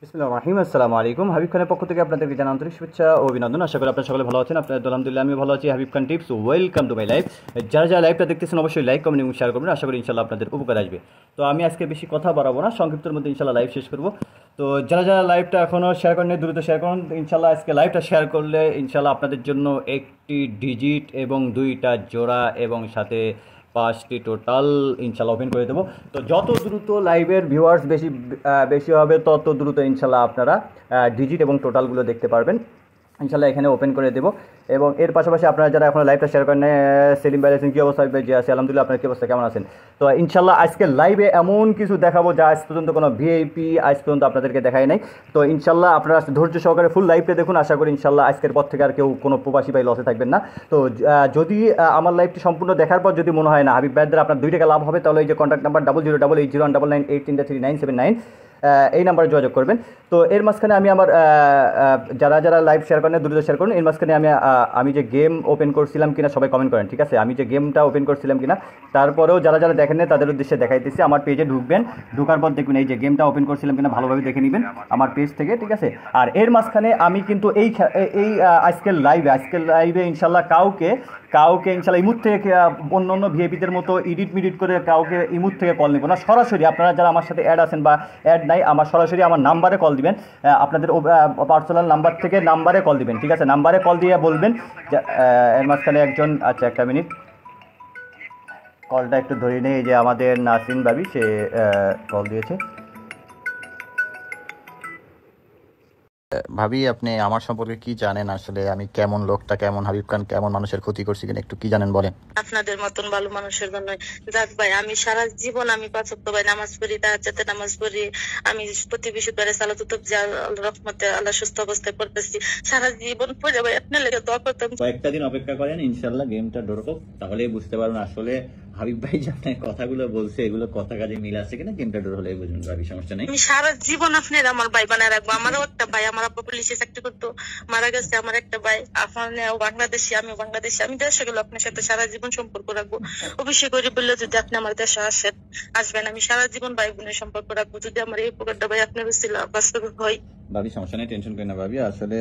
বিসমিল্লাহির রহমানির রহিম। আসসালামু আলাইকুম। হাবিব খানের পক্ষ থেকে আপনাদেরকে জানাই আন্তরিক শুভেচ্ছা ও অভিনন্দন। আশা করি আপনারা সকলে ভালো আছেন। আপনাদের আলহামদুলিল্লাহ আমি ভালো আছি। Habib Khan tips, welcome to my life. যারা যারা লাইভটা দেখতেছেন অবশ্যই লাইক, কমেন্ট এবং শেয়ার করবেন। আশা করি ইনশাআল্লাহ আপনাদের উপকার আসবে। তো আমি আজকে বেশি কথা বাড়াবো না, সংক্ষিপ্তের মধ্যে ইনশাআল্লাহ লাইভ শেষ করব। তো যারা যারা লাইভটা এখনও শেয়ার করেন দ্রুত শেয়ার করুন। ইনশাআল্লাহ আজকে লাইভটা শেয়ার করলে ইনশাআল্লাহ আপনাদের জন্য একটি ডিজিট এবং দুইটা জোড়া এবং সাথে 5টি টোটাল ইনশাল্লাহ ওপেন করে দেবো। তো যত দ্রুত লাইভের ভিউয়ার্স বেশি হবে তত দ্রুত ইনশাল্লাহ আপনারা ডিজিট এবং টোটালগুলো দেখতে পারবেন। ইনশাল্লাহ এখানে ওপেন করে দেবো। এবং এর পাশাপাশি আপনারা যারা এখন লাইভটা শেয়ার করেন, সেলিম ভাই আছেন, কী অবস্থা যে আছে? আলহামদুলিল্লাহ, আপনার কী অবস্থা, কেমন আছেন? তো ইনশাল্লাহ আজকে লাইভে এমন কিছু দেখাবো যা আজ পর্যন্ত কোনো ভিআইপি আজ পর্যন্ত আপনাদেরকে দেখাই নাই। তো ইনশাল্লাহ আপনারা ধৈর্য সহকারে ফুল লাইভটা দেখুন। আশা করি ইনশাল্লাহ আজকের পর থেকে আর কেউ কোনো প্রবাসী ভাই লসে থাকবেন না। তো যদি আমার লাইভটি সম্পূর্ণ দেখার পর যদি মনে হয় না হাবিব ভাইদের আপনার 2 টাকা লাভ হবে, তাহলে এই যে কন্ট্যাক্ট নাম্বার 00880199833979 এই নাম্বারে যোগাযোগ করবেন। তো এর মাঝখানে আমি আমার যারা যারা লাইভ শেয়ার করেন দ্রুত শেয়ার করুন। এর মাঝখানে আমি যে গেম ওপেন করছিলাম কিনা সবাই কমেন্ট করেন, ঠিক আছে? আমি যে গেমটা ওপেন করছিলাম কিনা, তারপরেও যারা যারা দেখেন না তাদের উদ্দেশ্যে দেখাইতেছি। আমার পেজে ঢুকবেন, ঢোকার পর দেখবেন এই যে গেমটা ওপেন করছিলাম কিনা ভালোভাবে দেখে নেবেন আমার পেজ থেকে, ঠিক আছে? আর এর মাঝখানে আমি কিন্তু এই আজকের লাইভে ইনশাল্লাহ কাউকে ইনশাল্লাহ ইমুদ থেকে অন্য অন্য ভিআইপিদের মতো এডিট করে কাউকে ইমুদ থেকে কল নেব না। সরাসরি আপনারা যারা আমার সাথে অ্যাড আছেন বা অ্যাড নাই, আমার সরাসরি আমার নাম্বারে কল দিবেন। আপনাদের পার্সোনাল নাম্বার থেকে নাম্বারে কল দিবেন, ঠিক আছে? নাম্বারে কল দিয়ে বলবেন যে এর মাঝখানে একজন, আচ্ছা একটা মিনিট, কলটা একটু ধরে নেই। যে আমাদের নাসরিন ভাবি, সে কল দিয়েছে। ভাবি, আপনি আমার সম্পর্কে কি জানেন? আসলে আমি কেমন লোকটা, কেমন হাবিব খান কেমন মানুষের ক্ষতি করছি কিনা একটু কি জানেন বলেন। আপনাদের মতন ভালো মানুষের জন্য যাক ভাই, আমি সারা জীবন আমি 5 ওয়াক্ত ভাই নামাজ পড়ি, তাহাজ্জুদে নামাজ পড়ি। আমি প্রতি বৃহস্পতিবারে সালাতুত রহমতে আল্লাহ সুস্থ অবস্থায় পড়তেছি। সারা জীবন পড়ে ভাই আপনার লেগে দোয়া করতাম। কয়েকটা দিন অপেক্ষা করেন, ইনশাল্লাহ গেমটা ঢোক, তাহলেই বুঝতে পারবেন আসলে হাবিব ভাই যে আপনার কথাগুলো বলছে এগুলো কথা কাজে মিল আছে কিনা। গেমটা ডোর হলে বুঝুন ভাবি, সমস্যা নেই। আমি সারা জীবন আপনার আমার ভাই বানায় রাখবো। আমারও একটা ভাই, আমার আব্বা পুলিশে চাকরি করতো, মারা গেছে। আমার একটা ভাই আপনার বাংলাদেশি, আমি বাংলাদেশি। আমি দেশে গেলে আপনার সাথে সারা জীবন সম্পর্ক রাখবো। অবশ্যই করে বললে যদি আপনি আমার দেশে আসবেন, আমি সারা জীবন ভাই বোনের সম্পর্ক রাখবো। যদি আমার এই উপকারটা ভাই আপনার বাস্তবিক হয়। ভাবি সমস্যা নেই, টেনশন করেন না ভাবি। আসলে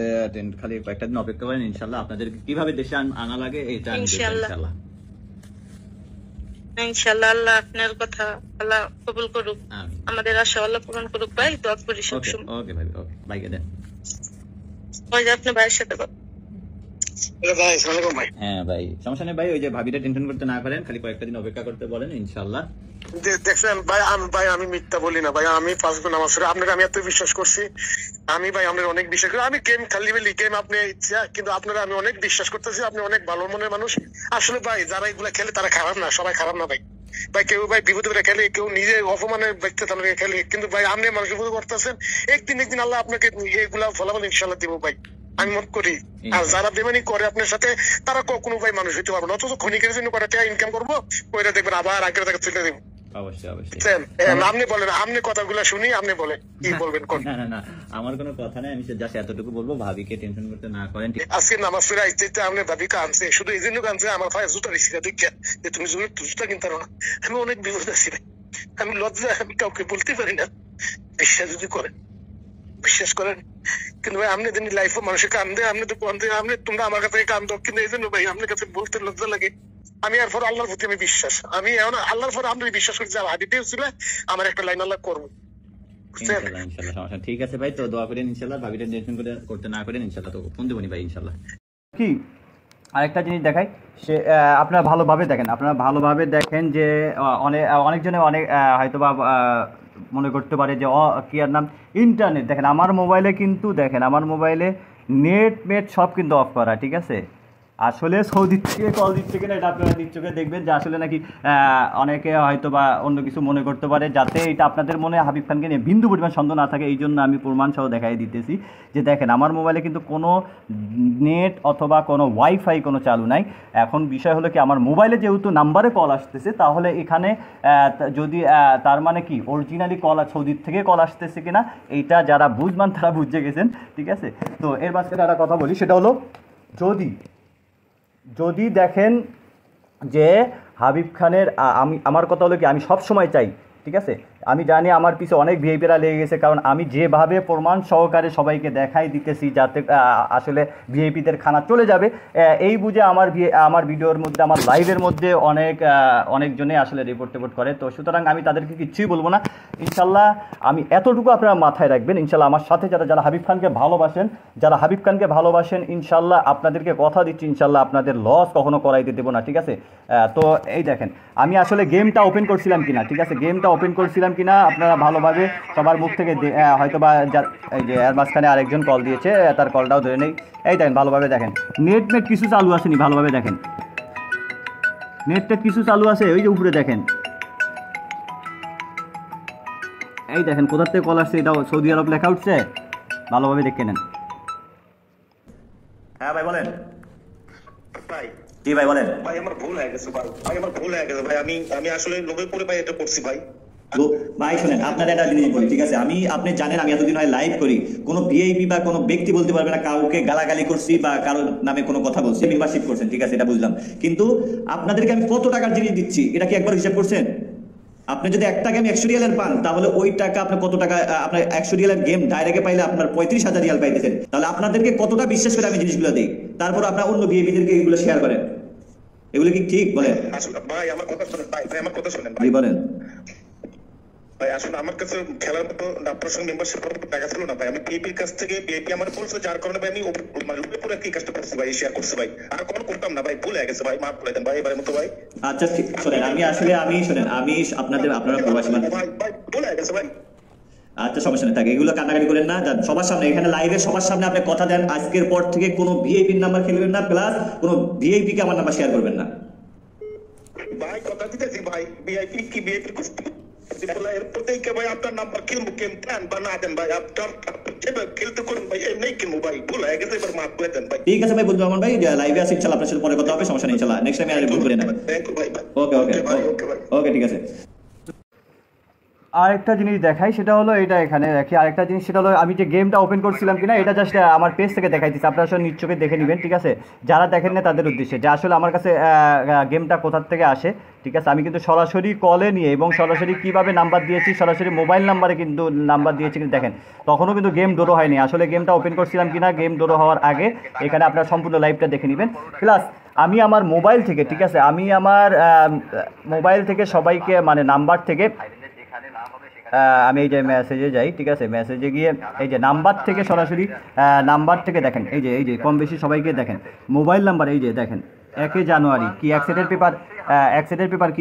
খালি কয়েকটা দিন অপেক্ষা করেন, ইনশাল্লাহ আপনাদের কিভাবে দেশে আনা লাগে এটা ইনশাল্লাহ ইনশাল্লাহ। আল্লাহ আপনার কথা আল্লাহ কবুল করুক, আমাদের আশা আল্লাহ পূরণ করুক ভাই। দোয়া করি সবসময়। ওকে ভাই, ওকে ভাইকে দেন। ওই যে আপনার ভাইয়ের সাথে কথা। হ্যাঁ ভাই, সমস্যা নেই ভাই। ওই যে ভাবিটা টেনশন করতে না করেন, খালি কয়েকটা দিন অপেক্ষা করতে বলেন, ইনশাল্লাহ। দেখছেন ভাই, আমি মিথ্যা বলি না ভাই। আমি 5 গুণ নামাজ পড়ি, আপনাকে আমি এত বিশ্বাস করছি। আমি ভাই আপনার অনেক বিশ্বাস করি। আমি গেম খালি গেম আপনি ইচ্ছা, কিন্তু আপনারা আমি অনেক বিশ্বাস করতেছি। আপনি অনেক ভালো মনের মানুষ। আসলে ভাই যারা এগুলা খেলে তারা খারাপ না, সবাই খারাপ না ভাই। ভাই কেউ ভাই বিপদে করে খেলে, কেউ নিজে অপমানের ব্যক্তি তাদেরকে খেলে, কিন্তু ভাই আপনি মানুষের বিপদ করতেছেন। একদিন আল্লাহ আপনাকে এগুলা ফলাফল ইনশাল্লাহ দিব ভাই, আমি মত করি। আর যারা বেমানি করে আপনার সাথে, তারা কখনো ভাই মানুষ হইতে পারবে না। অথচ ক্ষণিকের জন্য কটা টাকা ইনকাম করবো, ওইটা দেখবেন আবার আগের টাকা তুলে দেবো। আপনি বলেন, আপনি কথাগুলো শুনি, আপনি বলেন কি বলবেন। না, আমার কোনো কথা নেই। আমি জাস্ট এতটুকু বলবো, ভাবিকে টেনশন করতে না করেন। আজকে নামাজ পড়ে আইতে আপনি ভাবিকে আনছে, শুধু এই জন্য আনছে আমার ভাই জুতা রিসিকা দেখে যে তুমি জুতা কিনতে পারো না। আমি অনেক বিপদ আছি ভাই, আমি লজ্জা, আমি কাউকে বলতে পারি না। বিশ্বাস যদি করেন, বিশ্বাস করেন। কিন্তু ভাই আপনি দিন লাইফে মানুষের কান্দে, আপনি তো আপনি তোমরা আমার কাছে কান্দো, কিন্তু এই জন্য ভাই আপনার কাছে বলতে লজ্জা লাগে। আমি এরপর আল্লাহর প্রতি আমি বিশ্বাস, আমি এখন আল্লাহর পর আপনি বিশ্বাস করছি। হাদিতে ছিল আমার একটা লাইন আল্লাহ করবো। ঠিক আছে ভাই, তো দোয়া করেন ইনশাল্লাহ, ভাবিটা টেনশন করতে না করেন ইনশাল্লাহ। তো ফোন দেবনি ভাই ইনশাল্লাহ। কি আরেকটা জিনিস দেখাই, সে আপনারা ভালোভাবে দেখেন যে অনেকজনে অনেক হয়তো বা মনে করতে পারে যে কি আর নাম ইন্টারনেট। দেখেন আমার মোবাইলে কিন্তু, দেখেন আমার মোবাইলে নেট সব কিন্তু অফ করা, ঠিক আছে? আসলে সৌদি থেকে কল দিচ্ছে কিনা এটা আপনারা নিশ্চয়ই দেখবেন যে আসলে নাকি অনেকে হয়তো বা অন্য কিছু মনে করতে পারে। যাতে এটা আপনাদের মনে হাবিব খানকে নিয়ে বিন্দু পরিমাণ সন্দেহ না থাকে, এই জন্য আমি প্রমাণ সহ দেখাই দিতেছি যে দেখেন আমার মোবাইলে কিন্তু কোনো নেট অথবা কোনো ওয়াইফাই কোনো চালু নাই। এখন বিষয় হলো কি, আমার মোবাইলে যেহেতু নাম্বারে কল আসতেছে, তাহলে এখানে যদি তার মানে কি অরিজিনালি কল সৌদির থেকে কল আসতেছে কিনা এইটা যারা বুঝবেন তারা বুঝে গেছেন, ঠিক আছে? তো এর মাঝখানে একটা কথা বলি, সেটা হলো যদি দেখেন যে হাবিব খানের আমার কথা হলো কি, আমি সব সময় চাই, ঠিক আছে? আমি জানি আমার পিছে অনেক ভিআইপিরা লেগে গেছে, কারণ আমি যেভাবে প্রমাণ সহকারে সবাইকে দেখাই দিতেছি যাতে আসলে ভিআইপিদের খানা চলে যাবে, এই বুঝে আমার ভিডিওর মধ্যে, আমার লাইভের মধ্যে অনেকজনে আসলে রিপোর্ট করে। তো সুতরাং আমি তাদেরকে কিচ্ছুই বলবো না ইনশাল্লাহ। আমি এতটুকু আপনারা মাথায় রাখবেন ইনশাল্লাহ, আমার সাথে যারা হাবিব খানকে ভালোবাসেন ইনশাল্লাহ আপনাদেরকে কথা দিচ্ছি ইনশাল্লাহ আপনাদের লস কখনো করাইতে দেবো না, ঠিক আছে। তো এই দেখেন আমি আসলে গেমটা ওপেন করছিলাম কিনা, ঠিক আছে, গেমটা ওপেন করছিলাম কিনা আপনারা ভালোভাবে সবার মুখ থেকে হয়তো বা এই যে এর মাঝখানে আরেকজন কল দিয়েছে, তার কলটাও ধরে নেই। এই দেখেন ভালোভাবে দেখেন, নেট কিছু চালু আসেনি, ভালোভাবে দেখেন নেট কিছু চালু আছে, ওই যে উপরে দেখেন, এই দেখেন কোথার থেকে কল আসছে, এটাও সৌদি আরব লেখা উঠছে, ভালোভাবে দেখে নেন। হ্যাঁ ভাই বলেন। ভাই জি ভাই বলেন। ভাই আমার ভুল হয়ে গেছে ভাই, আমি আসলে লোভে পড়ে ভাই এটা করছি ভাই। ভাই শুনেন, আপনার একটা জিনিস বলি, ঠিক আছে, আপনি জানেন আমি এতদিন হয় লাইভ করি, কোনো ভিআইপি বা কোনো ব্যক্তি বলতে পারবে না কাউকে গালাগালি করছি বা কারোর নামে কোনো কথা বলছি, মেম্বারশিপ করছেন, ঠিক আছে, এটা বুঝলাম, কিন্তু আপনাদেরকে আমি কত টাকার জিনিস দিচ্ছি এটা কি একবার হিসাব করছেন? আপনি যদি 1 টাকা 100 রিয়ালের পান, তাহলে ওই টাকা আপনি কত টাকা, আপনার 100 রিয়ালের গেম ডাইরেক্টে পাইলে আপনার 35,000 রিয়াল পাইতেছেন। তাহলে আপনাদেরকে কতটা বিশ্বাস করে আমি জিনিসগুলো দিই, তারপর আপনার অন্য ভিআইপিদেরকে এগুলো শেয়ার করেন, এগুলো কি ঠিক বলেন? ভাই আমার কথা শুনেন ভাই, আমার কথা শুনেন ভাই বলেন। ভাই আসলে আমার কাছে খেলার মতো আপনার সঙ্গে মেম্বারশিপ করার মতো টাকা ছিল না ভাই। আমি বিএপির কাছ থেকে, বিএপি আমার বলছে, যার কারণে ভাই আমি মানে লোভে পড়ে এই কাজটা করছি ভাই, শেয়ার করছি ভাই। আর কোনো করতাম না ভাই, ভুল হয়ে গেছে ভাই, মাফ করে দেন ভাই এবারের মতো ভাই। আচ্ছা ঠিক, শোনেন আমি আপনারা প্রবাসী মানুষ, ভাই ভুল হয়ে গেছে ভাই। আচ্ছা সমস্যা নেই, থাকে এগুলো কান্নাকাটি করেন না, সবার সামনে এখানে লাইভে সবার সামনে আপনি কথা দেন আজকের পর থেকে কোনো ভিআইপির নাম্বার খেলবেন না, প্লাস কোনো ভিআইপি কে আমার নাম্বার শেয়ার করবেন না ভাই। কথা দিতেছি ভাই, ভিআইপি কি ভিআইপি এর প্রত্যেককে ভাই আপনার নাম্বার খেলবো, কেন দেন বা না দেন ভাই, আপনার খেলতে করুন ভাই, এমনি কিনবো ভাই, ভুল হয়ে গেছে, এবার মাফ করে দেন ভাই। ঠিক আছে ভাই, বুঝলাম ভাই, লাইভে আসি ইনশাআল্লাহ, আপনার সাথে পরে কথা হবে, সমস্যা নেই ইনশাআল্লাহ, নেক্সট টাইম আর ভুল করে না। থ্যাংক ইউ ভাই। ওকে ওকে ঠিক আছে। আরেকটা জিনিস দেখাই, সেটা হলো এটা, এখানে দেখি আরেকটা জিনিস, সেটা হলো আমি যে গেমটা ওপেন করছিলাম কিনা এটা জাস্ট আমার পেজ থেকে দেখাইতেছি, আপনারা সব নিজ চোখে দেখে নেবেন, ঠিক আছে, যারা দেখেন না তাদের উদ্দেশ্যে, যে আসলে আমার কাছে গেমটা কোথার থেকে আসে, ঠিক আছে। আমি কিন্তু সরাসরি কলে নিয়ে এবং সরাসরি কীভাবে নাম্বার দিয়েছি, সরাসরি মোবাইল নাম্বারে কিন্তু নাম্বার দিয়েছি, কিন্তু দেখেন তখনও কিন্তু গেম ডোরো হয়নি, আসলে গেমটা ওপেন করছিলাম কিনা গেম ডোরো হওয়ার আগে এখানে আপনারা সম্পূর্ণ লাইভটা দেখে নেবেন। প্লাস আমি আমার মোবাইল থেকে, ঠিক আছে, আমি আমার মোবাইল থেকে সবাইকে মানে নাম্বার থেকে আমি এই যে মেসেজে যাই, ঠিক আছে, মেসেজে গিয়ে এই যে নাম্বার থেকে সরাসরি নাম্বার থেকে দেখেন, এই যে কম বেশি সবাইকে দেখেন মোবাইল নাম্বার, এই যে দেখেন 1 জানুয়ারি কি অ্যাক্সেটের পেপার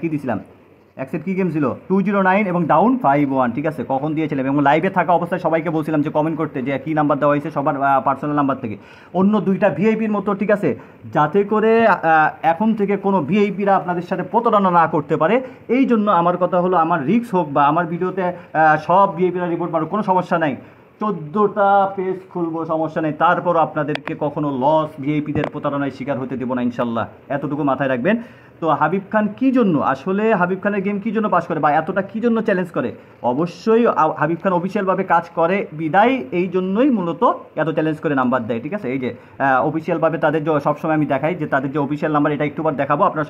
কি দিছিলাম, অ্যাক্সেট কি গেম ছিল 209 এবং ডাউন 51, ঠিক আছে, কখন দিয়েছিলাম এবং লাইভে থাকা অবস্থায় সবাইকে বলছিলাম যে কমেন্ট করতে যে কী নাম্বার দেওয়া হয়েছে সবার পার্সোনাল নাম্বার থেকে, অন্য 2টা ভিআইপির মতো, ঠিক আছে, যাতে করে এখন থেকে কোনো ভিআইপিরা আপনাদের সাথে প্রতারণা না করতে পারে। এই জন্য আমার কথা হলো, আমার রিস্ক হোক বা আমার ভিডিওতে সব ভিআইপিরা রিপোর্ট মারো, কোনো সমস্যা নাই, 14টা পেজ খুলবো, সমস্যা নেই, তারপরও আপনাদেরকে কখনো লস, ভিআইপিদের প্রতারণায় শিকার হতে দেবো না ইনশাল্লাহ, এতটুকু মাথায় রাখবেন। তো হাবিব খান কী জন্য, আসলে হাবিব খানের গেম কী জন্য পাস করে বা এতটা কী জন্য চ্যালেঞ্জ করে, অবশ্যই হাবিব খান অফিসিয়ালভাবে কাজ করে বিদায়, এই জন্যই মূলত এত চ্যালেঞ্জ করে নাম্বার দেয়, ঠিক আছে। এই যে অফিসিয়ালভাবে তাদের যে সবসময় আমি দেখাই যে তাদের যে অফিসিয়াল নাম্বার, এটা একটুবার দেখাবো, আপনারা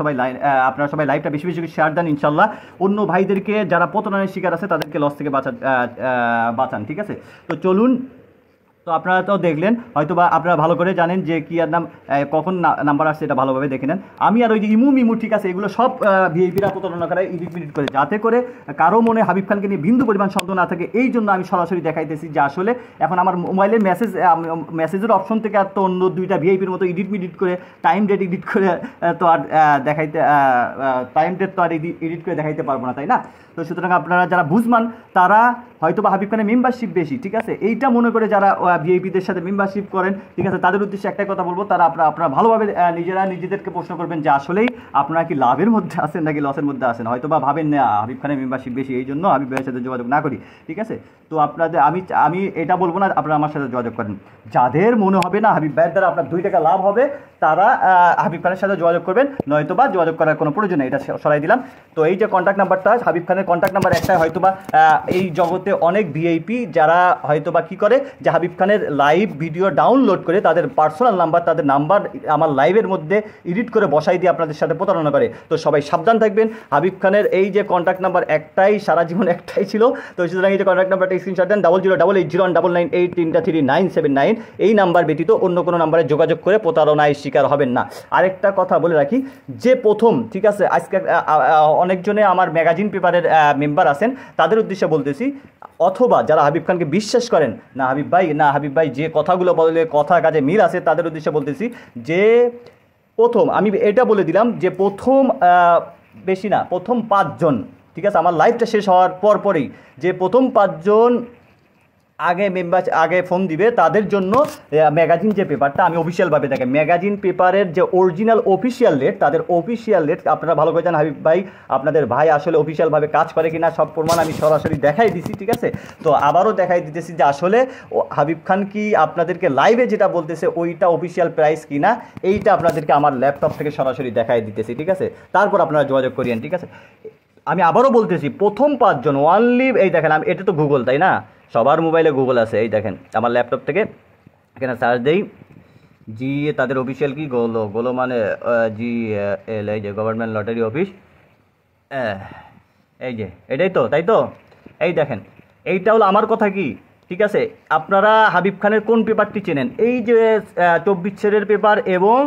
সবাই লাইভটা বেশি বেশি শেয়ার দেন ইনশাল্লাহ, অন্য ভাইদেরকে যারা প্রতারণার শিকার আছে তাদেরকে লস থেকে বাঁচান, ঠিক আছে। তো চলুন, তো আপনারা তো দেখলেন হয়তো বা আপনারা ভালো করে জানেন যে কি আর নাম কখন নাম্বার আসছে, এটা ভালোভাবে দেখে নেন। আমি আর ওই যে ইমু, ঠিক আছে, এগুলো সব ভিআইপিরা প্রতারণা করে, এডিট করে, যাতে করে কারো মনে হাবিব খানকে নিয়ে বিন্দু পরিমাণ সন্দেহ না থাকে। এই জন্য আমি সরাসরি দেখাইতেছি যে আসলে এখন আমার মোবাইলের মেসেজের অপশন থেকে আর তো অন্য 2টা ভিআইপির মতো এডিট করে টাইম ডেট এডিট করে তো আর দেখাইতে, টাইম ডেট তো আর এডিট করে দেখাইতে পারবো না, তাই না। তো সুতরাং আপনারা যারা বুঝমান তারা হয়তো বা হাবিব খানের মেম্বারশিপ বেশি, ঠিক আছে, এইটা মনে করে যারা ভিআইপিদের সাথে মেম্বারশিপ করেন, ঠিক আছে, তাদের উদ্দেশ্যে একটাই কথা বলবো, তারা আপনারা ভালোভাবে নিজেদেরকে প্রশ্ন করবেন যে আসলেই আপনারা কি লাভের মধ্যে আছেন নাকি লসের মধ্যে আছেন। হয়তো বা ভাবেন না হাবিব খানের মেম্বারশিপ বেশি, এই জন্য হাবিব ভাইয়ের সাথে যোগাযোগ না করি, ঠিক আছে। তো আপনাদের আমি এটা বলবো না আপনারা আমার সাথে যোগাযোগ করেন। যাদের মনে হবে না হাবিব ভাইয়ের দ্বারা আপনার 2 টাকা লাভ হবে তারা হাবিব খানের সাথে যোগাযোগ করবেন, নয়তোবা যোগাযোগ করার কোনো প্রয়োজন নেই, এটা সরাই দিলাম। তো এই যে কন্ট্যাক্ট নাম্বারটা, হাবিব খানের কন্ট্যাক্ট নাম্বার একটাই, হয়তোবা এই জগতে অনেক ভিআইপি যারা হয়তোবা কী করে যে হাবিব খানের লাইভ ভিডিও ডাউনলোড করে তাদের পার্সোনাল নাম্বার, তাদের নাম্বার আমার লাইভের মধ্যে এডিট করে বসাই দিয়ে আপনাদের সাথে প্রতারণা করে। তো সবাই সাবধান থাকবেন। হাবিব খানের এই যে কন্ট্যাক্ট নাম্বার একটাই, সারা জীবন একটাই ছিল। তো সুতরাং এই যে কন্ট্যাক্ট নাম্বারটা স্ক্রিনশট দেন, 008809998339, এই নাম্বার ব্যতীত অন্য কোনো নাম্বারে যোগাযোগ করে প্রতারণায় শিকার হবেন না। আরেকটা কথা বলে রাখি, যে প্রথম, ঠিক আছে, আজকে অনেকজনে আমার ম্যাগাজিন পেপারের মেম্বার আছেন, তাদের উদ্দেশ্যে বলতেছি, অথবা যারা হাবিব খানকে বিশ্বাস করেন না হাবিব ভাই যে কথাগুলো বলে কথা কাজে মিল আছে, তাদের উদ্দেশ্যে বলতেছি যে প্রথম আমি এটা বলে দিলাম যে প্রথম বেশি না, প্রথম 5 জন, ঠিক আছে, আমার লাইভটা শেষ হওয়ার পরই যে প্রথম 5 জন আগে ফোন দিবে তাদের জন্য ম্যাগাজিন যে পেপারটা আমি অফিসিয়ালভাবে দেখেন, ম্যাগাজিন পেপারের যে অরিজিনাল অফিসিয়াল রেট, তাদের অফিসিয়াল রেট আপনারা ভালো করে জানেন। হাবিব ভাই, আপনাদের ভাই আসলে অফিসিয়ালভাবে কাজ করে কিনা সব প্রমাণ আমি সরাসরি দেখাই দিছি, ঠিক আছে। তো আবারও দেখাই দিতেছি যে আসলে হাবিব খান কি আপনাদেরকে লাইভে যেটা বলতেছে ওইটা অফিসিয়াল প্রাইস কিনা, এইটা আপনাদেরকে আমার ল্যাপটপ থেকে সরাসরি দেখাই দিতেছি, ঠিক আছে। তারপর আপনারা যোগাযোগ করিয়েন, ঠিক আছে। আমি আবারও বলতেছি, প্রথম 5 জন ওনলি, এই দেখেন, আমি এটা তো গুগল, তাই না, সবার মোবাইলে গুগল আছে, এই দেখেন আমার ল্যাপটপ থেকে এখানে সার্চ দেই, জি তাদের অফিসিয়াল কি গোলো মানে GL, এই যে গভর্নমেন্ট লটারি অফিস, এই যে এটাই তো, তাই তো, এই দেখেন, এইটা হলো আমার কথা কি, ঠিক আছে। আপনারা হাবিব খানের কোন পেপারটি চেনেন? এই যে 24 সেটের পেপার এবং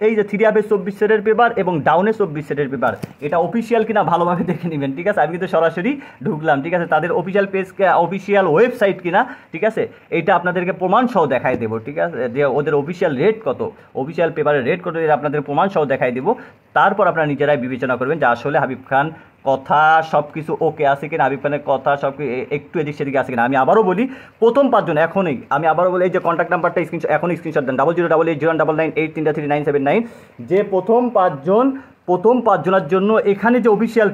এই যে 3 হাফের 24 সেটের পেপার এবং ডাউনের 24 সেটের পেপার, এটা অফিসিয়াল কিনা ভালোভাবে দেখে নেবেন, ঠিক আছে। আমি কিন্তু সরাসরি ঢুকলাম, ঠিক আছে, তাদের অফিসিয়াল পেজ, অফিসিয়াল ওয়েবসাইট কিনা, ঠিক আছে, এইটা আপনাদেরকে প্রমাণ সহ দেখাই দেবো, ঠিক আছে, যে ওদের অফিসিয়াল রেট কত, অফিসিয়াল পেপারের রেট কত, এটা আপনাদের প্রমাণ সহ দেখাই দেবো। তারপর আপনারা নিজেরাই বিবেচনা করবেন যে আসলে হাবিব খান কথা সব কিছু ওকে আছে কিনা, হাবিব খানের কথা সব একটু এদিক সেদিকে আছে কিনা। আমি আবারও বলি, প্রথম 5 জন এখনই, আমি আবারও বলি, এই যে কন্ট্যাক্ট নাম্বারটা এখনই স্ক্রিনশট দেন, 00880999833979, যে প্রথম 5 জনের জন্য এখানে যে অফিসিয়াল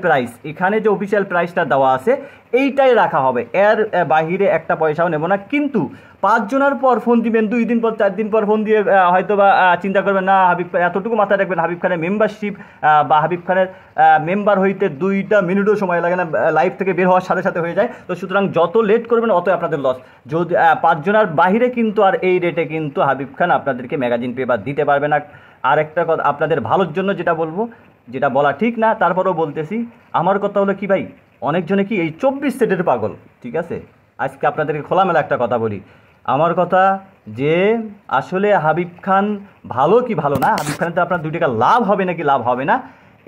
প্রাইসটা দেওয়া আছে এইটাই রাখা হবে, এর বাহিরে একটা পয়সাও নেব না। কিন্তু 5 জনের পর ফোন দিবেন, 2 দিন পর 4 দিন পর ফোন দিয়ে হয়তো বা চিন্তা করবেন না, হাবিব এতটুকু মাথায় রাখবেন, হাবিব খানের মেম্বারশিপ বা হাবিব খানের মেম্বার হইতে 2টা মিনিটও সময় লাগে না, লাইভ থেকে বের হওয়ার সাথে সাথে হয়ে যায়। তো সুতরাং যত লেট করবেন অতই আপনাদের লস। যদি 5 জনের বাহিরে কিন্তু আর এই রেটে কিন্তু হাবিব খান আপনাদেরকে ম্যাগাজিন পেপার দিতে পারবে না। আরেকটা কথা আপনাদের ভালোর জন্য যেটা বলবো, যেটা বলা ঠিক না, তারপরেও বলতেছি, আমার কথা হলো কি ভাই, অনেকজনে কি এই 24 সেটের পাগল, ঠিক আছে। আজকে আপনাদেরকে খোলামেলা একটা কথা বলি, আমার কথা যে আসলে হাবিব খান ভালো কি ভালো না, হাবিব খানের তো আপনার 2 টাকা লাভ হবে নাকি লাভ হবে না,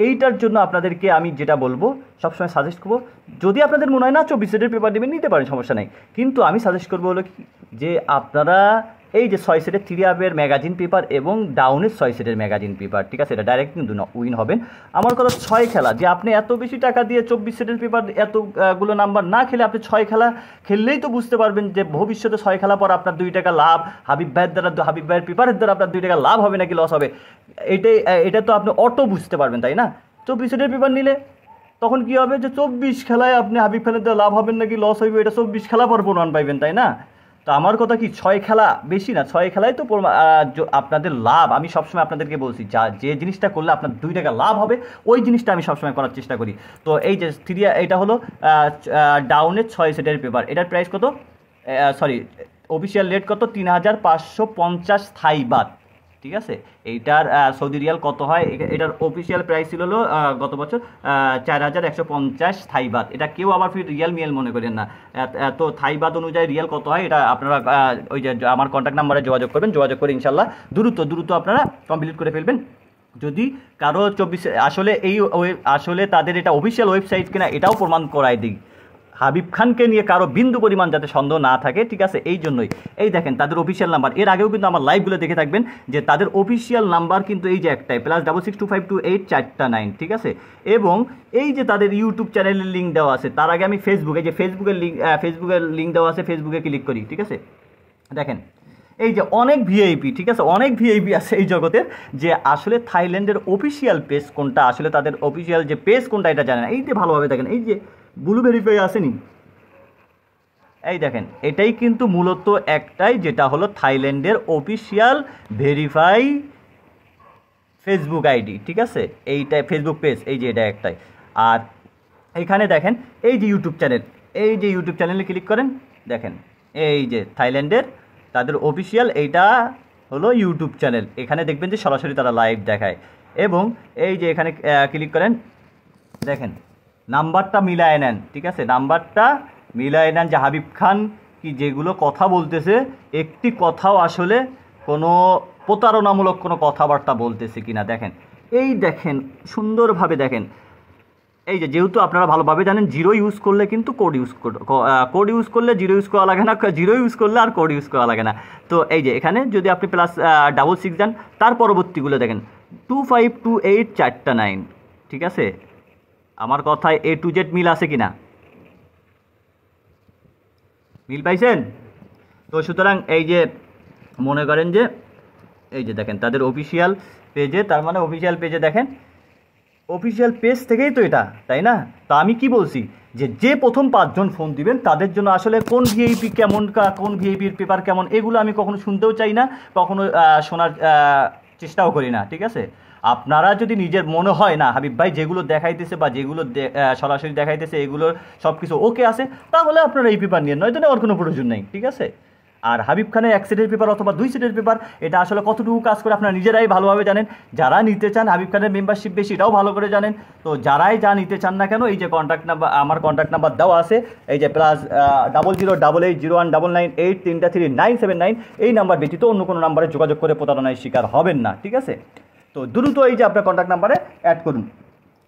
এইটার জন্য আপনাদেরকে আমি যেটা বলবো সবসময় সাজেস্ট করবো, যদি আপনাদের মনে হয় না 24 সেটের পেপার দেবেন, নিতে পারেন, সমস্যা নেই। কিন্তু আমি সাজেস্ট করবো হলো কি, যে আপনারা এই যে 6 সেটের 3 হাফের ম্যাগাজিন পেপার এবং ডাউনের 6 সেটের ম্যাগাজিন পেপার, ঠিক আছে, এটা ডাইরেক্ট কিন্তু উইন হবেন। আমার কথা 6 খেলা, যে আপনি এত বেশি টাকা দিয়ে 24 সেটের পেপার এতগুলো নাম্বার না খেলে আপনি 6 খেলা খেললেই তো বুঝতে পারবেন যে ভবিষ্যতে 6 খেলা পর আপনার 2 টাকা লাভ, হাবিব ভাইয়ের পেপারের দ্বারা আপনার 2 টাকা লাভ হবে নাকি লস হবে, এটা তো আপনি অটো বুঝতে পারবেন, তাই না। 24 সেটের পেপার নিলে তখন কি হবে, যে 24 খেলায় আপনি হাবিব খানের দ্বারা লাভ হবেন নাকি লস হইবে, এটা 24 খেলা পর প্রমাণ পাইবেন, তাই না। তো আমার কথা কি, 6 খেলা বেশি না, 6 খেলায় তো আপনাদের লাভ। আমি সবসময় আপনাদেরকে বলছি, যে জিনিসটা করলে আপনার 2 টাকা লাভ হবে ওই জিনিসটা আমি সবসময় করার চেষ্টা করি। তো এই যে এটা হলো ডাউনের 6 সেটের পেপার, এটার প্রাইস কত, অফিসিয়াল রেট কত, 3550 থাই বাত, ঠিক আছে। এইটার সৌদি রিয়াল কত হয়, এটার অফিসিয়াল প্রাইস ছিল হলো গত বছর 4150 থাই বাত। এটা কেউ আবার ফির রিয়াল মিয়াল মনে করেন না, তো থাই বাত অনুযায়ী রিয়াল কত হয় এটা আপনারা ওই যে আমার কন্ট্যাক্ট নাম্বারে যোগাযোগ করবেন, যোগাযোগ করে ইনশাল্লাহ দ্রুত আপনারা কমপ্লিট করে ফেলবেন। যদি কারো 24 আসলে তাদের এটা অফিসিয়াল ওয়েবসাইট কিনা এটাও প্রমাণ করাই দিই, হাবিব খানকে নিয়ে কারো বিন্দু পরিমাণ যাতে সন্দেহ না থাকে, ঠিক আছে। এই জন্যই এই দেখেন তাদের অফিসিয়াল নাম্বার, এর আগেও কিন্তু আমার লাইভগুলো দেখে থাকবেন যে তাদের অফিসিয়াল নাম্বার কিন্তু এই যে একটাই, +662528 ঠিক আছে। এবং এই যে তাদের ইউটিউব চ্যানেলের লিঙ্ক দেওয়া আছে, তার আগে আমি ফেসবুকের লিঙ্ক দেওয়া আছে, ফেসবুকে ক্লিক করি, ঠিক আছে। দেখেন এই যে অনেক ভিআইপি, ঠিক আছে, অনেক ভিআইপি আছে এই জগতের, যে আসলে থাইল্যান্ডের অফিসিয়াল পেজ কোনটা, আসলে তাদের অফিসিয়াল যে পেজ কোনটা এটা জানে না। এই যে ভালোভাবে দেখেন, এই যে ব্লু ভেরিফাই আসেনি, এই দেখেন এটাই কিন্তু মূলত একটাই, যেটা হলো থাইল্যান্ডের অফিসিয়াল ভেরিফাই ফেসবুক আইডি, ঠিক আছে, এইটা ফেসবুক পেজ, এই যে এটা একটাই। আর এইখানে দেখেন এই যে ইউটিউব চ্যানেল, এই যে ইউটিউব চ্যানেলে ক্লিক করেন, দেখেন এই যে থাইল্যান্ডের তাদের অফিসিয়াল এইটা হলো ইউটিউব চ্যানেল। এখানে দেখবেন যে সরাসরি তারা লাইভ দেখায়। এবং এই যে এখানে ক্লিক করেন, দেখেন নাম্বারটা মিলায় নেন, ঠিক আছে, নাম্বারটা মিলায় নেন যে হাবিব খান কি যেগুলো কথা বলতেছে একটি কথাও আসলে কোনো প্রতারণামূলক কোনো কথাবার্তা বলতেছে কিনা। দেখেন এই দেখেন সুন্দরভাবে দেখেন, এই যে যেহেতু আপনারা ভালোভাবে জানেন জিরো ইউজ করলে কিন্তু কোড ইউজ করলে জিরো ইউজ করা লাগে না, জিরো ইউজ করলে আর কোড ইউজ করা লাগে না। তো এই যে এখানে যদি আপনি +666 যান, তার পরবর্তীগুলো দেখেন 2528 4টা 9, ঠিক আছে। আমার কথায় A to Z মিল আছে কিনা, মিল পাইছেন? তো সুতরাং এই যে মনে করেন যে এই যে দেখেন তাদের অফিসিয়াল পেজে, তার মানে অফিসিয়াল পেজে দেখেন অফিসিয়াল পেজ থেকেই তো এটা, তাই না? তো আমি কি বলছি যে প্রথম 5 জন ফোন দিবেন তাদের জন্য আসলে কোন ভিআইপি কেমন, কোন ভিআইপির পেপার কেমন, এগুলো আমি কখনো শুনতেও চাই না, কখনো শোনার চেষ্টাও করি না, ঠিক আছে। আপনারা যদি নিজের মনে হয় না হাবিব ভাই যেগুলো দেখাইতেছে বা যেগুলো সরাসরি দেখাইতেছে এগুলোর সব কিছু ওকে আছে, তাহলে আপনারা এই পেপার নিয়ে, নয়তো নেওয়ার কোনো প্রয়োজন নেই, ঠিক আছে। আর হাবিব খানের 1 সেটের পেপার অথবা 2 সেটের পেপার এটা আসলে কতটুকু কাজ করে আপনারা নিজেরাই ভালোভাবে জানেন। যারা নিতে চান হাবিব খানের মেম্বারশিপ বেশি, এটাও ভালো করে জানেন। তো যারাই যা নিতে চান না কেন, এই যে কন্ট্যাক্ট নাম্বার, আমার কন্ট্যাক্ট নাম্বার দেওয়া আছে, এই যে +0088019983 33979, এই নাম্বার ব্যতীত অন্য কোনো নাম্বারে যোগাযোগ করে প্রতারণার শিকার হবেন না, ঠিক আছে। তো দ্রুত এই যে আপনার কন্ট্যাক্ট নাম্বারে অ্যাড করুন,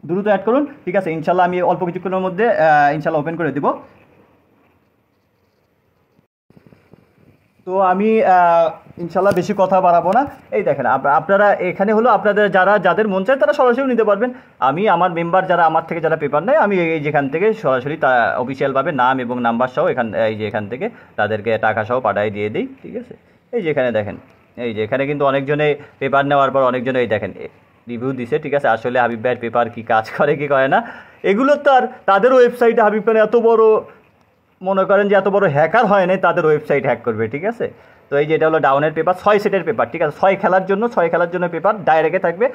দ্রুত অ্যাড করুন, ঠিক আছে। ইনশাল্লাহ আমি অল্প কিছুক্ষণের মধ্যে ইনশাল্লাহ ওপেন করে দেব। তো আমি ইনশাল্লাহ বেশি কথা বাড়াবো না। এই দেখেন আপনারা এখানে হলো আপনাদের যাদের মন চায় তারা সরাসরি নিতে পারবেন। আমি আমার মেম্বার যারা আমার থেকে যারা পেপার নেয়, আমি এই যেখান থেকে সরাসরি অফিসিয়ালভাবে নাম এবং নাম্বার সহ এখান থেকে তাদেরকে টাকা সহ পাঠিয়ে দিয়ে দিই, ঠিক আছে। এই যে এখানে দেখেন, এই যে এখানে কিন্তু অনেকজনে পেপার নেওয়ার পর অনেকজনে এই দেখেন রিভিউ দিছে, ঠিক আছে। আসলে হাবিব ভাইয়ের পেপার কি কাজ করে কি করে না, এগুলো তো আর তাদের ওয়েবসাইটে হাবিব খান এত বড়, মনে করেন যে এত বড় হ্যাকার হয় নাই তাদের ওয়েবসাইট হ্যাক করবে, ঠিক আছে। তো এই যে এটা হলো ডাউনের পেপার, 6 সেটের পেপার, ঠিক আছে, 6 খেলার জন্য পেপার ডাইরেক্টে থাকবে।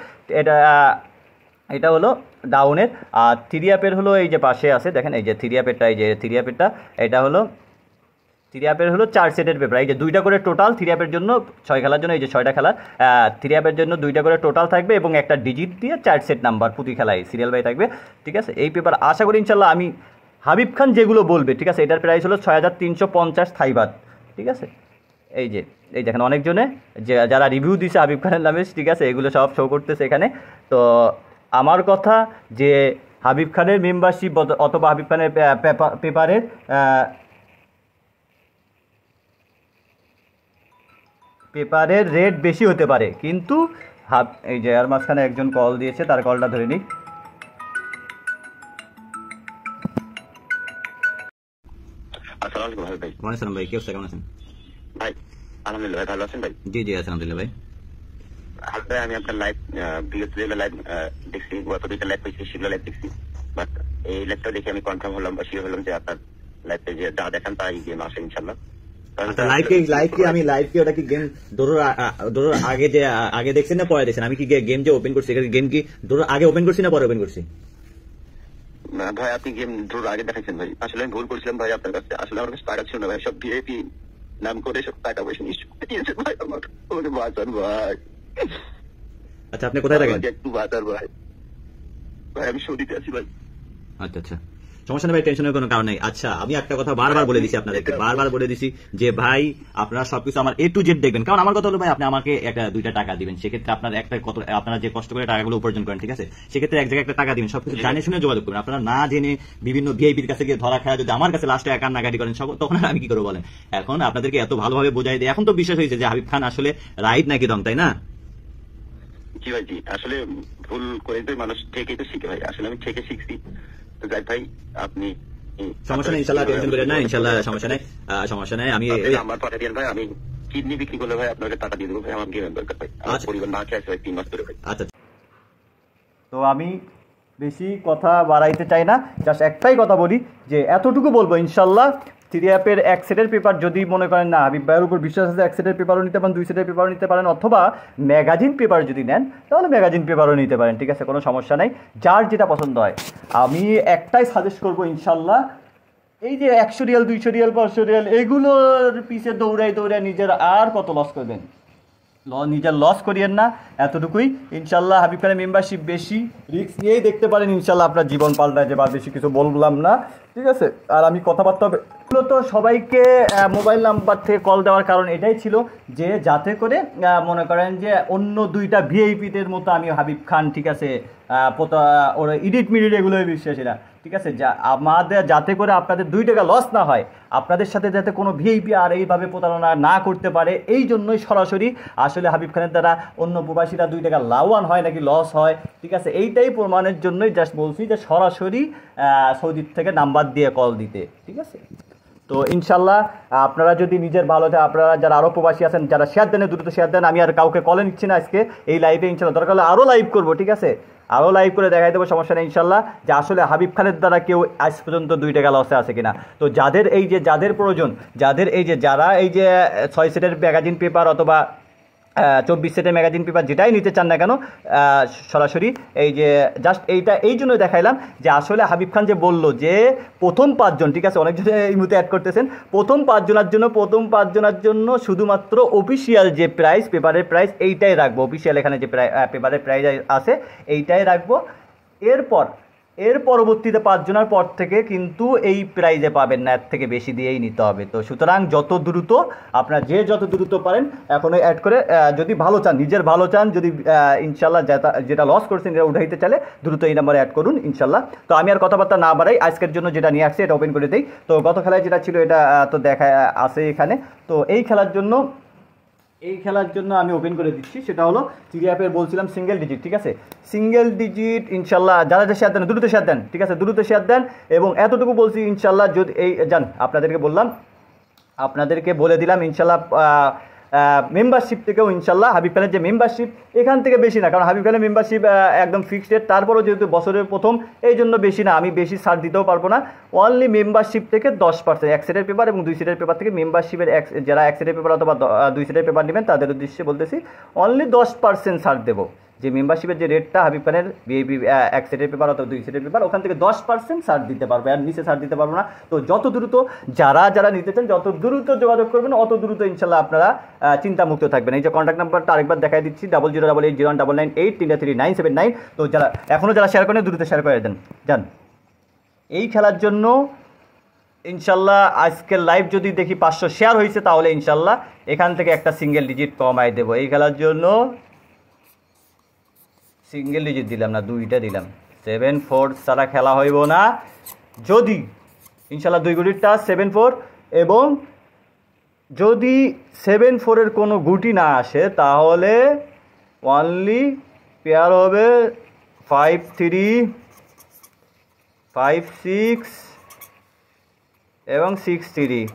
এটা হলো ডাউনের। আর 3 অ্যাপের হলো এই যে পাশে আছে দেখেন, এই যে 3 অ্যাপেরটা, এই যে 3 অ্যাপেরটা, এটা হলো 3 অ্যাপের হলো 4 সেটের পেপার। এই যে 2টা করে টোটাল 3 অ্যাপের জন্য, 6 খেলার জন্য, এই যে 6টা খেলার 3 অ্যাপের জন্য 2টা করে টোটাল থাকবে এবং একটা ডিজিট দিয়ে 4 সেট নাম্বার প্রতি খেলায় সিরিয়াল বাই থাকবে, ঠিক আছে। এই পেপার আশা করি ইনশাল্লাহ আমি হাবিব খান যেগুলো বলবে, ঠিক আছে, এটার প্রাইস হলো 6350 থাই বাত, ঠিক আছে। এই যে এই দেখেন অনেকজনে যারা রিভিউ দিছে হাবিব খানের নামে, ঠিক আছে, এগুলো সব শো করতেছে এখানে। তো আমার কথা যে হাবিব খানের মেম্বারশিপ অথবা হাবিব খানের পেপারের রেট বেশি হতে পারে, কিন্তু এই যে আর মাঝখানে একজন কল দিয়েছে, তার কলটা ধরে নিই। আসসালামু আলাইকুম ভাই। ওয়ালাইকুম আসসালাম ভাই, কি অবস্থা, কেমন আছেন ভাই? আলহামদুলিল্লাহ ভাই, ভালো আছেন ভাই? জি জি আলহামদুলিল্লাহ ভাই। ভাই আমি আপনার লাইভ বিগত যেগুলো লাইভ দেখছি, গত 2টা লাইভ পেয়েছি সেগুলো লাইভ দেখছি, বাট এই লাইভটা দেখে আমি কনফার্ম হলাম বা শিওর হলাম যে আপনার লাইভে যে যা দেখান তাই গেম আসে ইনশাল্লাহ। আগে দেখছেন না পরে দেখছেন? আমি কি গেম যে ওপেন করছি, গেম কি আগে ওপেন করছি না পরে ওপেন করছি? ভাই আপনি গেম ধরুন আগে দেখাইছেন ভাই, আসলে আমি ভুল করছিলাম ভাই আপনার কাছে। আসলে আমার কাছে টাকা ছিল না ভাই, সব ভিআইপি নাম করে সব টাকা পয়সা নিশ্চয় দিয়েছেন ভাই আমার। বাঁচান ভাই। আচ্ছা আপনি কোথায় থাকেন? একটু বাঁচান ভাই। ভাই আমি সৌদিতে আছি ভাই। আচ্ছা আচ্ছা, সমস্যা নেই ভাই, টেনশনের কোনো কারণ নেই। আচ্ছা আমি একটা কথা বারবার বলে দিছি আপনাদেরকে, বারবার বলে দিছি যে ভাই আপনারা সবকিছু আমার A to Z দেখবেন। কারণ আমার কথা হলো ভাই, আপনি আমাকে 1-2টা টাকা দিবেন, সেক্ষেত্রে আপনার আপনারা যে কষ্ট করে টাকাগুলো উপার্জন করেন, ঠিক আছে, সেক্ষেত্রে এক জায়গায় একটা টাকা দিবেন, সবকিছু জানে শুনে যোগাযোগ করবেন। আপনারা না জেনে বিভিন্ন ভিআইপির কাছে গিয়ে ধরা খায় যদি আমার কাছে লাস্টে কান্নাকাটি করেন, তখন আমি কি করবো বলেন? এখন আপনাদেরকে এত ভালোভাবে বোঝাই দিই, এখন তো বিশ্বাস হয়েছে যে হাবিব খান আসলে রাইট নাকি রং, তাই না? জি ভাই জি, আসলে ভুল করে তো মানুষ থেকেই তো শিখে ভাই, আসলে আমি থেকে শিখছি। তো যাই ভাই আপনি সমস্যা নেই, ইনশাল্লাহ টেনশন করেন না, ইনশাল্লাহ সমস্যা নেই, সমস্যা নেই। আমি আমার পাঠা দিয়ে ভাই, আমি কিডনি বিক্রি করলে ভাই আপনাকে টাকা দিয়ে দেবো ভাই, আমার গেমের দরকার ভাই, আমার পরিবার না খেয়ে আছে ভাই 3 মাস ধরে ভাই। আচ্ছা, তো আমি বেশি কথা বাড়াইতে চাই না, জাস্ট একটাই কথা বলি যে এতটুকু বলবো ইনশাল্লাহ থ্রি অ্যাপের এক সেটের পেপার যদি মনে করেন না হাবিব ভাইয়ের উপর বিশ্বাস আছে, এক সেটের পেপারও নিতে পারেন, 2 সেটের পেপারও নিতে পারেন, অথবা ম্যাগাজিন পেপার যদি নেন তাহলে ম্যাগাজিন পেপারও নিতে পারেন, ঠিক আছে, কোনো সমস্যা নাই, যার যেটা পছন্দ হয়। আমি একটাই সাজেস্ট করবো ইনশাল্লাহ, এই যে 100 রিয়াল 200 রিয়াল 500 রিয়াল এগুলোর পিছে দৌড়াই নিজের আর কত লস করবেন, নিজের লস করিয়েন না, এতটুকুই। ইনশাল্লাহ হাবিব খানের মেম্বারশিপ বেশি, রিস্ক নিয়েই দেখতে পারেন, ইনশাল্লাহ আপনার জীবন পাল্টায় যে, বা বেশি কিছু বললাম না, ঠিক আছে। আর আমি কথাবার্তা হবে তো সবাইকে মোবাইল নাম্বার থেকে কল দেওয়ার কারণ এটাই ছিল যে যাতে করে মনে করেন যে অন্য 2টা ভিআইপিদের মতো আমি হাবিব খান, ঠিক আছে, ওরা ইডিট মিডিট এগুলোই বিশ্বাসী না, ঠিক আছে, আমাদের যাতে করে আপনাদের 2 টাকা লস না হয়, আপনাদের সাথে যাতে কোনো ভিআইপি আর এইভাবে প্রতারণা না করতে পারে, এই জন্যই সরাসরি আসলে হাবিব খানের দ্বারা অন্য প্রবাসীরা 2 টাকা লাভবান হয় নাকি লস হয়, ঠিক আছে, এইটাই প্রমাণের জন্যই জাস্ট বলছি যে সরাসরি সৌদির থেকে নাম্বার দিয়ে কল দিতে, ঠিক আছে। তো ইনশাল্লাহ আপনারা যদি নিজের ভালো চায়, আপনারা যারা আরও প্রবাসী আছেন যারা শেয়ার দেন, দ্রুত শেয়ার দেন। আমি আর কাউকে কলে নিচ্ছি না আজকে এই লাইভে, ইনশাল্লাহ দরকার হলে আরও লাইভ করবো, ঠিক আছে, আরও লাইভ করে দেখাই দেবো, সমস্যা নেই ইনশাল্লাহ, যে আসলে হাবিব খানের দ্বারা কেউ আজ পর্যন্ত 2 টাকা লসে আছে কিনা। তো যাদের এই যে যাদের প্রয়োজন, যাদের এই যে যারা এই যে 6 সেটের ম্যাগাজিন পেপার অথবা 24 সেটের ম্যাগাজিন পেপার যেটাই নিতে চান না কেন, সরাসরি এই যে জাস্ট এইটা এই জন্য দেখাইলাম যে আসলে হাবিব খান যে বললো যে প্রথম 5 জন, ঠিক আছে, অনেকজন এই মুহূর্তে অ্যাড করতেছেন, প্রথম 5 জনের জন্য শুধুমাত্র অফিসিয়াল যে প্রাইস, পেপারের প্রাইস এইটাই রাখবো, অফিসিয়াল এখানে যে পেপারের প্রাইস আছে এইটাই রাখবো। এর পরবর্তীতে 5 জনের পর থেকে কিন্তু এই প্রাইজে পাবেন না, এর থেকে বেশি দিয়েই নিতে হবে। তো সুতরাং যত দ্রুত আপনারা যত দ্রুত পারেন এখনই অ্যাড করে, যদি ভালো চান, নিজের ভালো চান, যদি ইনশাল্লাহ যেটা লস করছেন এটা উঠাইতে চাইলে দ্রুত এই নাম্বারে অ্যাড করুন ইনশাল্লাহ। তো আমি আর কথাবার্তা না বাড়াই, আজকের জন্য যেটা নিয়ে আসছে এটা ওপেন করে দিই। তো গত খেলায় যেটা ছিল এটা তো দেখা আছে এখানে, তো এই খেলার জন্য আমি ওপেন করে দিচ্ছি, সেটা হলো থ্রি অ্যাপের বলছিলাম সিঙ্গেল ডিজিট, ঠিক আছে, সিঙ্গেল ডিজিট ইনশাল্লাহ যারা শেয়ার দেন দ্রুত শেয়ার দেন, ঠিক আছে, দ্রুত শেয়ার দেন। এবং এতটুকু বলছি ইনশাল্লাহ, যদি এই যান আপনাদেরকে বলে দিলাম ইনশাল্লাহ মেম্বারশিপ থেকেও ইনশাল্লাহ হাবিব খানের যে মেম্বারশিপ এখান থেকে বেশি না, কারণ হাবিব খানের মেম্বারশিপ একদম ফিক্সড রেট, তারপরেও যেহেতু বছরের প্রথম এই জন্য বেশি না, আমি বেশি ছাড় দিতেও পারবো না। অনলি মেম্বারশিপ থেকে 10%, 1 সেটের পেপার এবং 2 সেটের পেপার থেকে মেম্বারশিপের যারা 1 সেটের পেপার অথবা 2 সেটের পেপার নেবেন তাদের উদ্দেশ্যে বলতেছি অনলি 10% ছাড় দেবো। যে মেম্বারশিপের যে রেটটা হাবিব খানের ভিআইপি 1 সেটের পেপার অথবা 2 সেটের পেপার, ওখান থেকে 10% ছাড় দিতে পারবে, আর নিচে ছাড় দিতে পারবো না। তো যত দ্রুত যারা নিতে চান যত দ্রুত যোগাযোগ করবেন অত দ্রুত ইনশাল্লাহ আপনারা চিন্তামুক্ত থাকবেন। এই যে কন্ট্যাক্ট নাম্বারটা আরেকবার দেখাই দিচ্ছি, 008801998339 33979। তো যারা শেয়ার করেন দ্রুত শেয়ার করে দেন যান। এই খেলার জন্য ইনশাল্লাহ আজকের লাইভ যদি দেখি 500 শেয়ার হয়েছে তাহলে ইনশাল্লাহ এখান থেকে একটা সিঙ্গেল ডিজিট কমাই দেবো। এই খেলার জন্য সিঙ্গেল ডিজিট দিলাম না, 2টা দিলাম, 7-4 ছাড়া খেলা হইব না। যদি ইনশাল্লাহ 2 গুটিরটা 7-4, এবং যদি 7-4-এর কোনো গুটি না আসে তাহলে অনলি পেয়ার হবে 5-3, 5-6 এবং 6-3।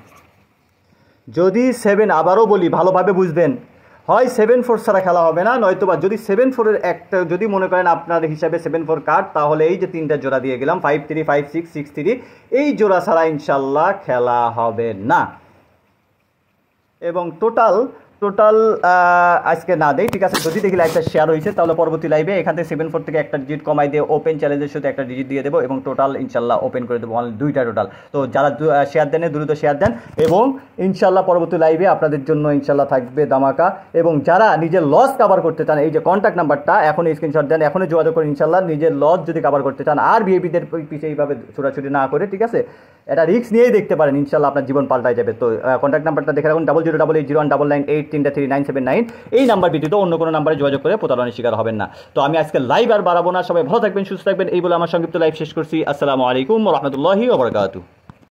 যদি 7, আবারও বলি ভালোভাবে বুঝবেন, হয় 7-4 ছাড়া খেলা হবে না, নয়তোবা যদি 7-4-এর একটা যদি মনে করেন আপনার হিসাবে 7-4 কার্ড, তাহলে এই যে 3টা জোড়া দিয়ে গেলাম 5-3, 5-6, 6-3, এই জোড়া ছাড়া ইনশাল্লাহ খেলা হবে না। এবং টোটাল আজকে না দেই, ঠিক আছে, যদি দেখি লাইভটা শেয়ার হয়েছে তাহলে পরবর্তী লাইভে এখান থেকে 7-4 থেকে একটা ডিজিট কমাই দিয়ে ওপেন চ্যালেঞ্জের সাথে একটা ডিজিট দিয়ে দেবো, এবং টোটাল ইনশাল্লাহ ওপেন করে দেবো, অনলি 2টা টোটাল। তো যারা শেয়ার দেন দ্রুত শেয়ার দেন, এবং ইনশাল্লাহ পরবর্তী লাইভে আপনাদের জন্য ইনশাল্লাহ থাকবে ধামাকা। এবং যারা নিজের লস কভার করতে চান, এই যে কন্ট্যাক্ট নাম্বারটা এখনই স্ক্রিনশট দেন, এখনই যোগাযোগ করেন ইনশাল্লাহ। নিজের লস যদি কভার করতে চান আর ভিআইপিদের পিছিয়ে এইভাবে ছোটাছুটি না করে, ঠিক আছে, এটা রিস্ক নিয়েই দেখতে পারেন, ইনশাল্লাহ আপনার জীবন পাল্টাই যাবে। তো কন্ট্যাক্ট নাম্বারটা দেখে রাখুন, 00880199833979। এই নাম্বার ব্যতীত অন্য কোনো নাম্বারে যোগাযোগ করে প্রতারণার শিকার হবেন না। তো আমি আজকে লাইভ আর বাড়াবো না, সবাই ভালো থাকবেন, সুস্থ থাকবেন, এই বলে আমার সংক্ষিপ্ত লাইভ শেষ করছি। আসসালামু আলাইকুম ওয়া রাহমাতুল্লাহি ওয়া বারাকাতুহু।